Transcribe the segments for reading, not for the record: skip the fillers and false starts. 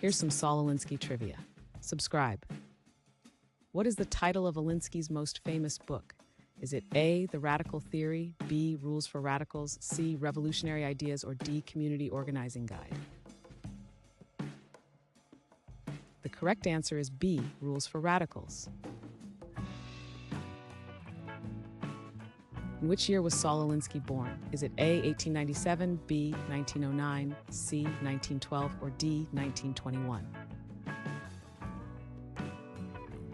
Here's some Saul Alinsky trivia. Subscribe. What is the title of Alinsky's most famous book? Is it A, The Radical Theory, B, Rules for Radicals, C, Revolutionary Ideas, or D, Community Organizing Guide? The correct answer is B, Rules for Radicals. In which year was Saul Alinsky born? Is it A, 1897, B, 1909, C, 1912, or D, 1921?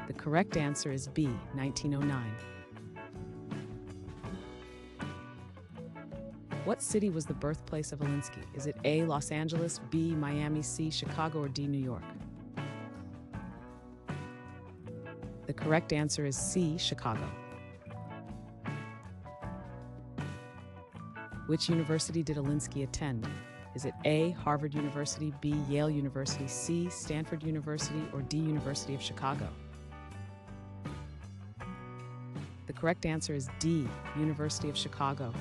The correct answer is B, 1909. What city was the birthplace of Alinsky? Is it A, Los Angeles, B, Miami, C, Chicago, or D, New York? The correct answer is C, Chicago. Which university did Alinsky attend? Is it A, Harvard University, B, Yale University, C, Stanford University, or D, University of Chicago? The correct answer is D, University of Chicago.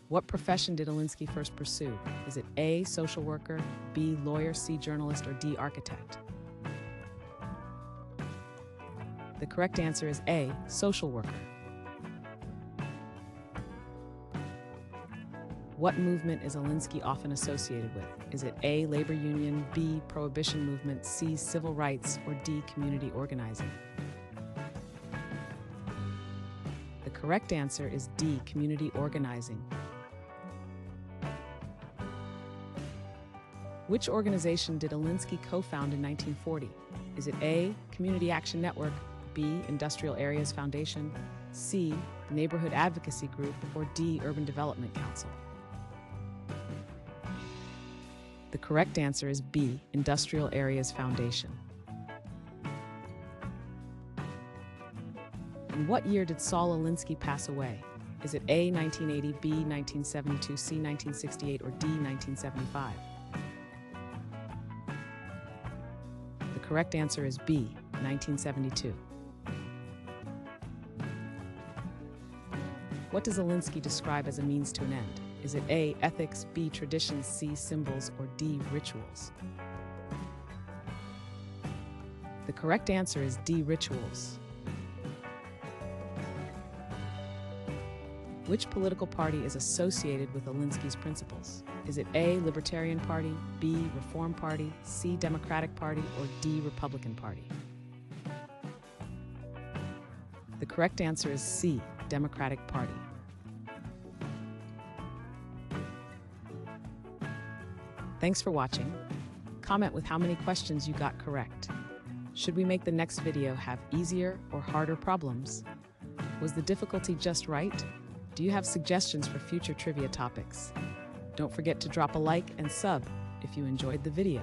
What profession did Alinsky first pursue? Is it A, social worker, B, lawyer, C, journalist, or D, architect? The correct answer is A, social worker. What movement is Alinsky often associated with? Is it A, labor union, B, prohibition movement, C, civil rights, or D, community organizing? The correct answer is D, community organizing. Which organization did Alinsky co-found in 1940? Is it A, Community Action Network, B, Industrial Areas Foundation, C, Neighborhood Advocacy Group, or D, Urban Development Council? The correct answer is B, Industrial Areas Foundation. In what year did Saul Alinsky pass away? Is it A, 1980, B, 1972, C, 1968, or D, 1975? The correct answer is B, 1972. What does Alinsky describe as a means to an end? Is it A, ethics, B, traditions, C, symbols, or D, rituals? The correct answer is D, rituals. Which political party is associated with Alinsky's principles? Is it A, Libertarian Party, B, Reform Party, C, Democratic Party, or D, Republican Party? The correct answer is C, Democratic Party. Thanks for watching. Comment with how many questions you got correct. Should we make the next video have easier or harder problems? Was the difficulty just right? Do you have suggestions for future trivia topics? Don't forget to drop a like and sub if you enjoyed the video.